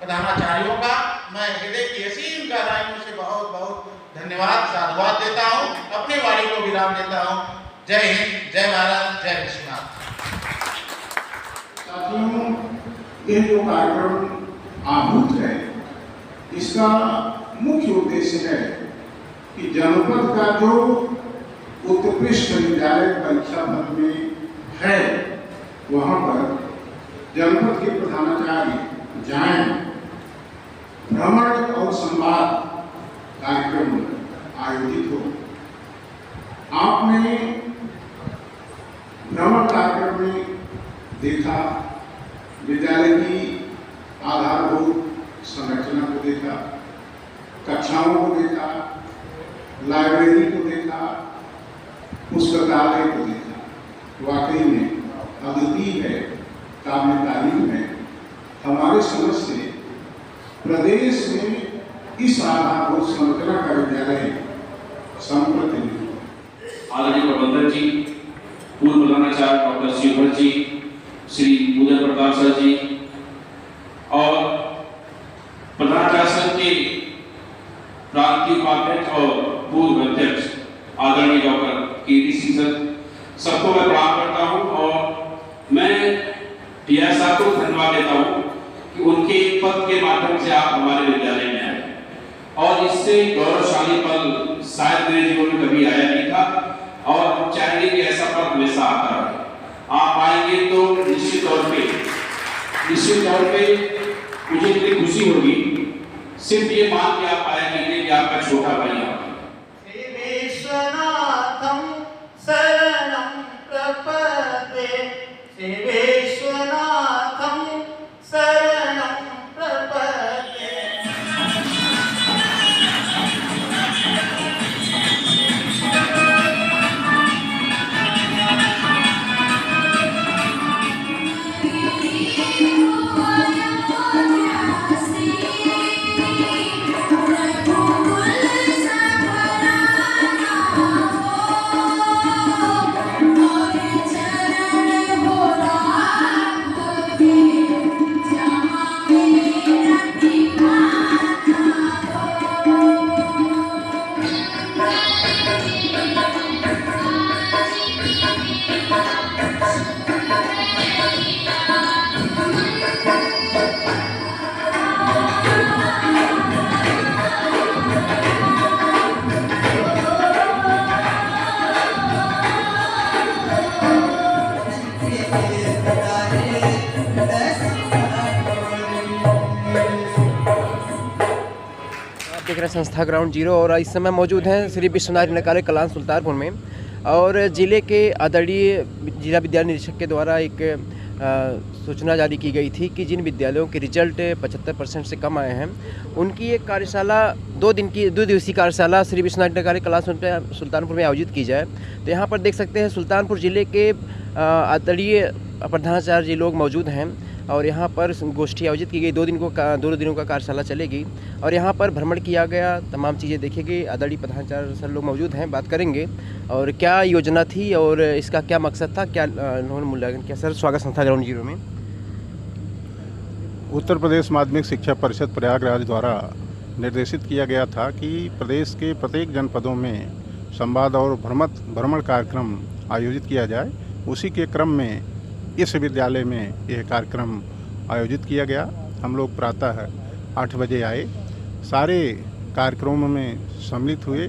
प्रधानाचार्यों का मैं हृदय की असीम गहराइयों से बहुत बहुत धन्यवाद साधुवाद देता हूँ। अपनी वाणी को विराम देता हूँ। जय हिंद, जय भारत, जय विश्वनाथ। साथियों, ये जो कार्यक्रम आहूत है, इसका मुख्य उद्देश्य है कि जनपद का जो उत्कृष्ट विद्यालय परीक्षा पद में है, वहां पर जनपद के प्रधानाचार्य जाएं, भ्रमण और संवाद कार्यक्रम आयोजित हो। आपने भ्रमण कार्यक्रम में देखा, विद्यालय की आधारभूत संरचना को देखा, कक्षाओं को देखा, लाइब्रेरी को देखा, पुस्तकालय को देखा। वाकई में अद्वितीय है, काबिल तारीफ है। हमारे समझ से प्रदेश में इस आधारभूत संरचना का विद्यालय संप्रति नहीं। आदरणीय प्रबंधक जी, पूर्व प्रधानाचार्य डॉक्टर शिवभट्ट जी, श्री उदय प्रताप सर जी और प्रधानाचार्य संघ के प्रांतीय उपाध्यक्ष और पूर्व अध्यक्ष आदरणीय डॉक्टर कीर्ति सिंह सर, सबको मैं प्रणाम करता हूं और मैं टीआई साहब को धन्यवाद देता हूं कि उनके पद के माध्यम से आप हमारे विद्यालय में आए और इससे गौरवशाली पल शायद मेरे जीवन में कभी आया नहीं था और हम चाहेंगे कि ऐसा पल हमेशा आता रहे। आप आएंगे तो निश्चित तौर पे मुझे इतनी खुशी होगी सिर्फ ये मान के आप आएंगे कि आपका छोटा भाई है। विश्वनाथं शरणं प्रपद्ये, विश्वनाथं शरणं प्रपद्ये। देख रहे हैं संस्था ग्राउंड जीरो और इस समय मौजूद हैं श्री विश्वनाथ नकारे कलान सुल्तानपुर में और जिले के आदरणीय जिला विद्यालय निरीक्षक के द्वारा एक सूचना जारी की गई थी कि जिन विद्यालयों के रिजल्ट 75% से कम आए हैं उनकी एक कार्यशाला 2 दिवसीय कार्यशाला श्री विश्वनाथ नकारे कलान सुल्तानपुर में आयोजित की जाए। तो यहाँ पर देख सकते हैं सुल्तानपुर जिले के आदरणीय प्रधानाचार्य जी लोग मौजूद हैं और यहाँ पर गोष्ठी आयोजित की गई। 2 दिनों का कार्यशाला चलेगी और यहाँ पर भ्रमण किया गया, तमाम चीज़ें देखेंगे। आदरणीय प्रधानाचार्य सर लोग मौजूद हैं, बात करेंगे और क्या योजना थी और इसका क्या मकसद था, क्या उन्होंने मूल्यांकन किया। सर स्वागत संस्था ग्राउंड जीरो में। उत्तर प्रदेश माध्यमिक शिक्षा परिषद प्रयागराज द्वारा निर्देशित किया गया था कि प्रदेश के प्रत्येक जनपदों में संवाद और भ्रमण कार्यक्रम आयोजित किया जाए। उसी के क्रम में इस विद्यालय में यह कार्यक्रम आयोजित किया गया। हम लोग प्रातः 8 बजे आए, सारे कार्यक्रमों में सम्मिलित हुए।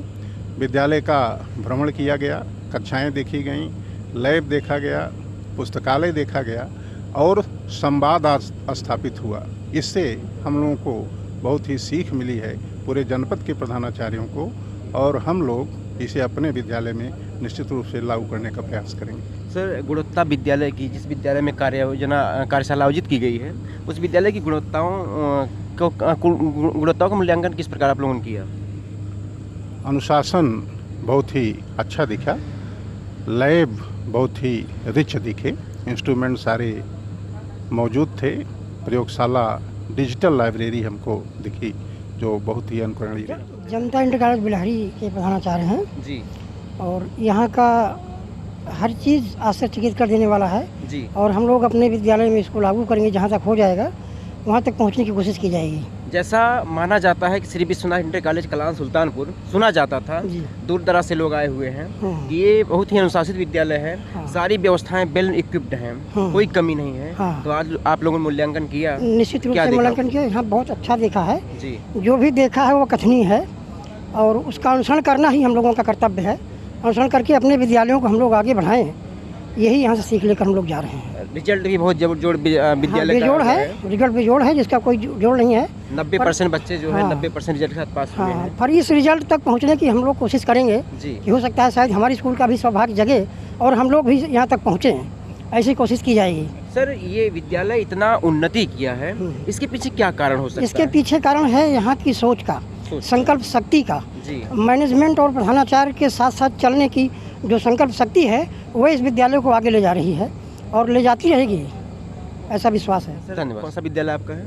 विद्यालय का भ्रमण किया गया, कक्षाएं देखी गईं, लैब देखा गया, पुस्तकालय देखा गया और संवाद स्थापित हुआ। इससे हम लोगों को बहुत ही सीख मिली है, पूरे जनपद के प्रधानाचार्यों को, और हम लोग इसे अपने विद्यालय में निश्चित रूप से लागू करने का प्रयास करेंगे। सर गुणवत्ता विद्यालय की, जिस विद्यालय में कार्यशाला आयोजित की गई है, उस विद्यालय की गुणवत्ताओं का मूल्यांकन किस प्रकार आप लोगों ने किया? अनुशासन बहुत ही अच्छा दिखा, लैब बहुत ही रिच दिखे, इंस्ट्रूमेंट सारे मौजूद थे, प्रयोगशाला डिजिटल लाइब्रेरी हमको दिखी जो बहुत ही अनुकरणीय है। जनता इंटर कॉलेज बिलहरी के प्रधानाचार्य हैं जी, और यहाँ का हर चीज़ आश्चर्यचकित कर देने वाला है जी। और हम लोग अपने विद्यालय में इसको लागू करेंगे जहाँ तक हो जाएगा। वहाँ तक पहुँचने की कोशिश की जाएगी। जैसा माना जाता है कि श्री विश्वनाथ इंटर कॉलेज कलान सुल्तानपुर, सुना जाता था, जी। दूर दराज से लोग आए हुए हैं हाँ। कि ये बहुत ही अनुशासित विद्यालय है, हाँ। सारी व्यवस्थाएं वेल इक्विप्ड हैं, हाँ। कोई कमी नहीं है। हाँ। तो आज आप लोगों ने मूल्यांकन किया, निश्चित रूप क्या से देखा? मूल्यांकन किया, यहाँ बहुत अच्छा देखा है। जी जो भी देखा है वो कथनीय है और उसका अनुसरण करना ही हम लोगों का कर्तव्य है। अनुसरण करके अपने विद्यालयों को हम लोग आगे बढ़ाएं, यही यहाँ से सीख लेकर हम लोग जा रहे हैं। रिजल्ट भी बहुत जोड़ विद्यालय बेजोड़ का है, रिजल्ट बेजोड़ है, जिसका कोई जोड़ नहीं है। 90% बच्चे जो है हाँ। 90% रिजल्ट के साथ पास हुए हाँ, हैं। पर इस रिजल्ट तक पहुँचने की हम लोग कोशिश करेंगे जी कि हो सकता है शायद हमारे स्कूल का भी सौभाग्य जगे और हम लोग भी यहाँ तक पहुँचें, ऐसी कोशिश की जाएगी। सर, ये विद्यालय इतना उन्नति किया है, इसके पीछे क्या कारण हो सकता इसके है? पीछे कारण है यहाँ की सोच का, संकल्प शक्ति का, जी मैनेजमेंट और प्रधानाचार्य के साथ साथ चलने की जो संकल्प शक्ति है वो इस विद्यालय को आगे ले जा रही है और ले जाती रहेगी, ऐसा विश्वास है। सर धन्यवाद। कौन सा विद्यालय आपका है?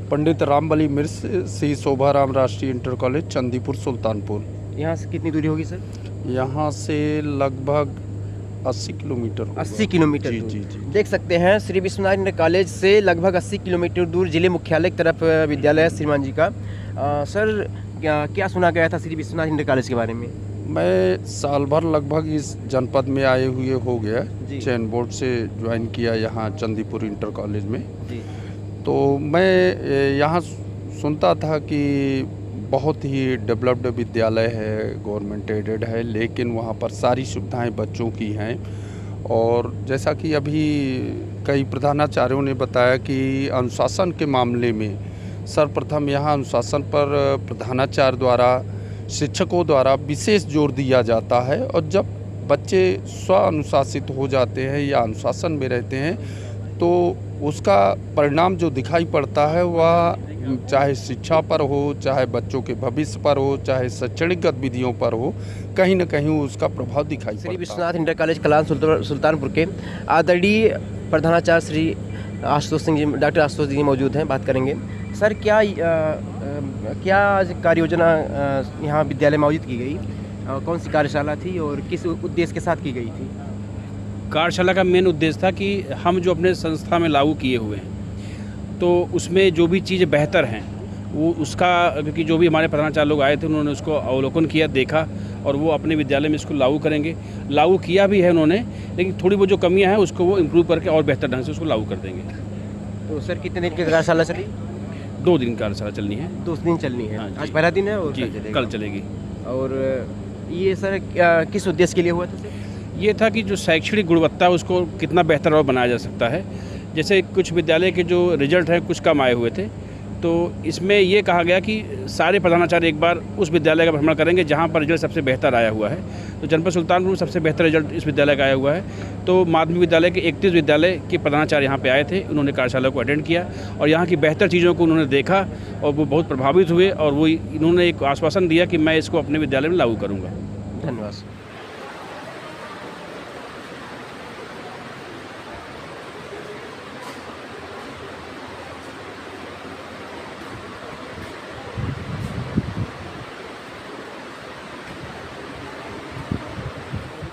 पंडित रामबली मिश्र श्री शोभाराम राष्ट्रीय इंटर कॉलेज चंदीपुर सुल्तानपुर। यहाँ से कितनी दूरी होगी सर? यहाँ से लगभग 80 किलोमीटर होगा। 80 किलोमीटर जी दूर। जी जी। देख सकते हैं श्री विश्वनाथ इंटर कॉलेज से लगभग 80 किलोमीटर दूर जिले मुख्यालय की तरफ विद्यालय है श्रीमान जी का। सर क्या सुना गया था श्री विश्वनाथ इंटर कॉलेज के बारे में? मैं साल भर लगभग इस जनपद में आए हुए हो गया, जी। चैन बोर्ड से ज्वाइन किया यहाँ चंदीपुर इंटर कॉलेज में। जी तो मैं यहाँ सुनता था कि बहुत ही डेवलप्ड विद्यालय है, गवर्नमेंट एडेड है, लेकिन वहाँ पर सारी सुविधाएं बच्चों की हैं। और जैसा कि अभी कई प्रधानाचार्यों ने बताया कि अनुशासन के मामले में सर्वप्रथम यहाँ अनुशासन पर प्रधानाचार्य द्वारा, शिक्षकों द्वारा विशेष जोर दिया जाता है। और जब बच्चे स्व अनुशासित हो जाते हैं या अनुशासन में रहते हैं तो उसका परिणाम जो दिखाई पड़ता है वह चाहे शिक्षा पर हो, चाहे बच्चों के भविष्य पर हो, चाहे शैक्षणिक गतिविधियों पर हो, कहीं न कहीं उसका प्रभाव दिखाई पड़ता श्री है। विश्वनाथ इंटर कॉलेज कलान सुल्तानपुर के आदरणीय प्रधानाचार्य श्री आशुतोष सिंह जी, डॉक्टर आशुतोष जी मौजूद हैं, बात करेंगे। सर, क्या आज कार्य योजना यहाँ विद्यालय में आयोजित की गई? कौन सी कार्यशाला थी और किस उद्देश्य के साथ की गई थी? कार्यशाला का मेन उद्देश्य था कि हम जो अपने संस्था में लागू किए हुए हैं तो उसमें जो भी चीज़ें बेहतर हैं वो उसका, क्योंकि जो भी हमारे प्रधानाचार्य लोग आए थे उन्होंने उसको अवलोकन किया, देखा और वो अपने विद्यालय में इसको लागू करेंगे। लागू किया भी है उन्होंने, लेकिन थोड़ी बहुत जो कमियां हैं उसको वो इम्प्रूव करके और बेहतर ढंग से उसको लागू कर देंगे। तो सर, कितने दिन की कार्यशाला चली? 2 दिन कार्यशाला चलनी है। 2 दिन चलनी है। हाँ जी। आज पहला दिन है और जी, कल चलेगा। कल चलेगी। और ये सर किस उद्देश्य के लिए हुआ था सर? ये था कि जो शैक्षणिक गुणवत्ता है उसको कितना बेहतर और बनाया जा सकता है। जैसे कुछ विद्यालय के जो रिजल्ट हैं कुछ कम आए हुए थे, तो इसमें ये कहा गया कि सारे प्रधानाचार्य एक बार उस विद्यालय का भ्रमण करेंगे जहाँ पर रिजल्ट सबसे बेहतर आया हुआ है। तो जनपद सुल्तानपुर में सबसे बेहतर रिजल्ट इस विद्यालय का आया हुआ है। तो माध्यमिक विद्यालय के 31 विद्यालय के प्रधानाचार्य यहाँ पे आए थे, उन्होंने कार्यशाला को अटेंड किया और यहाँ की बेहतर चीज़ों को उन्होंने देखा और वो बहुत प्रभावित हुए और वो इन्होंने एक आश्वासन दिया कि मैं इसको अपने विद्यालय में लागू करूँगा। धन्यवाद सर।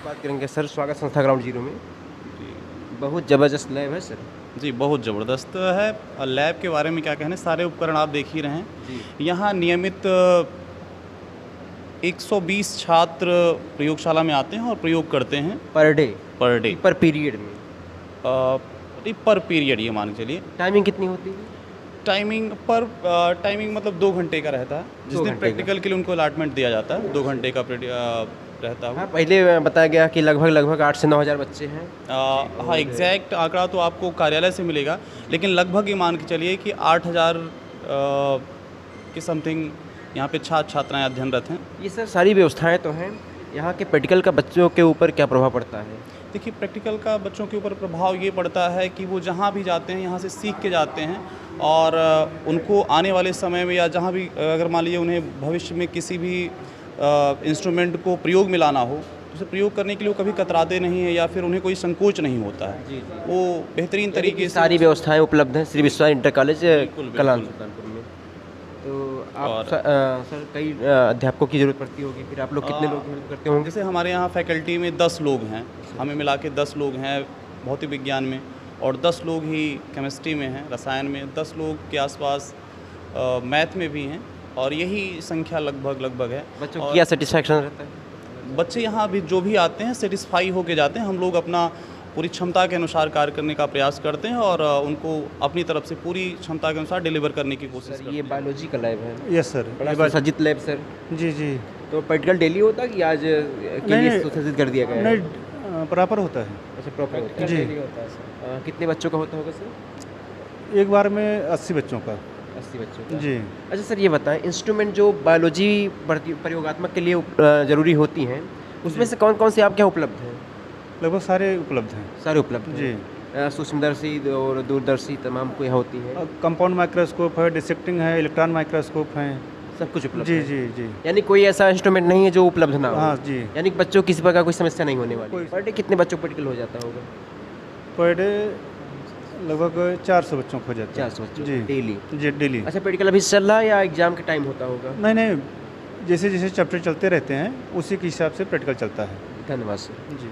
बात करेंगे सर स्वागत संस्था ग्राउंड जीरो में। बहुत ज़बरदस्त लैब है सर। जी, बहुत ज़बरदस्त है। और लैब के बारे में क्या कहने, सारे उपकरण आप देख ही रहे हैं। यहाँ नियमित 120 छात्र प्रयोगशाला में आते हैं और प्रयोग करते हैं पर डे? पर डे, पर पीरियड में? पर पीरियड ये मान के चलिए। टाइमिंग कितनी होती है? टाइमिंग मतलब 2 घंटे का रहता है। जिस 2 दिन घंटे प्रैक्टिकल के लिए उनको अलॉटमेंट दिया जाता है 2 घंटे का रहता है। हाँ, पहले बताया गया कि लगभग 8 से 9 हज़ार बच्चे हैं। हाँ, एग्जैक्ट आंकड़ा तो आपको कार्यालय से मिलेगा, लेकिन लगभग ये मान के चलिए कि 8000 के समथिंग यहाँ पे छात्र छात्राएँ अध्ययनरत हैं। ये सर सारी व्यवस्थाएं तो हैं, यहाँ के प्रैक्टिकल का बच्चों के ऊपर क्या प्रभाव पड़ता है? देखिए, प्रैक्टिकल का बच्चों के ऊपर प्रभाव ये पड़ता है कि वो जहाँ भी जाते हैं यहाँ से सीख के जाते हैं और उनको आने वाले समय में या जहाँ भी अगर मान लीजिए उन्हें भविष्य में किसी भी इंस्ट्रूमेंट को प्रयोग में लाना हो तो उसे प्रयोग करने के लिए वो कभी कतराते नहीं है या फिर उन्हें कोई संकोच नहीं होता है। वो बेहतरीन तरीके से सारी व्यवस्थाएं उपलब्ध हैं श्री विश्वनाथ इंटर कॉलेज बिल्कुल। कलान सुल्तानपुर में। तो आप सर कई अध्यापकों की ज़रूरत पड़ती होगी, फिर आप लोग कितने लोग हेल्प करते होंगे? जैसे हमारे यहाँ फैकल्टी में 10 लोग हैं, हमें मिला के 10 लोग हैं भौतिक विज्ञान में, और 10 लोग ही केमिस्ट्री में हैं, रसायन में, 10 लोग के आसपास मैथ में भी हैं, और यही संख्या लगभग है। बच्चों और को क्या सेटिस्फैक्शन रहता है? बच्चे यहाँ अभी जो भी आते हैं सेटिस्फाई होके जाते हैं। हम लोग अपना पूरी क्षमता के अनुसार कार्य करने का प्रयास करते हैं और उनको अपनी तरफ से पूरी क्षमता के अनुसार डिलीवर करने की कोशिश करते ये हैं। बायोलॉजी का लैब है, यस सर। बड़ा सज्जित लैब सर। जी जी। तो प्रैक्टिकल डेली होता है कि आज के लिए सुसज्जित कर दिया गया है? नहीं, प्रॉपर होता है। अच्छा, प्रॉपर होता है। जी। डेली होता है सर। कितने बच्चों का होता होगा सर? एक बार में 80 बच्चों का। 80 बच्चों का। जी। अच्छा सर, ये बताएं, इंस्ट्रूमेंट जो बायोलॉजी प्रयोगात्मक के लिए ज़रूरी होती हैं, उसमें से कौन कौन से आपके यहाँ उपलब्ध हैं? लगभग सारे उपलब्ध हैं। सारे उपलब्ध हैं। जी। सूक्ष्मदर्शी और दूरदर्शी तमाम को यहाँ होती है। कंपाउंड माइक्रोस्कोप है, डिसेक्टिंग है, इलेक्ट्रॉन माइक्रोस्कोप है, सब कुछ उपलब्ध जी है। जी जी। यानी कोई ऐसा इंस्ट्रूमेंट नहीं है जो उपलब्ध ना हो? हाँ जी। यानी कि बच्चों को किसी प्रकार कोई समस्या नहीं होने वाली। पर डे कितने बच्चों को प्रैक्टिकल हो जाता होगा? पर डे लगभग 400 बच्चों को हो जाता है। 400 बच्चों जी डेली? जी डेली। अच्छा, प्रैक्टिकल अभी चल रहा है या एग्जाम के टाइम होता होगा? नहीं नहीं, जैसे जैसे चैप्टर चलते रहते हैं उसी के हिसाब से प्रैक्टिकल चलता है। धन्यवाद सर। जी।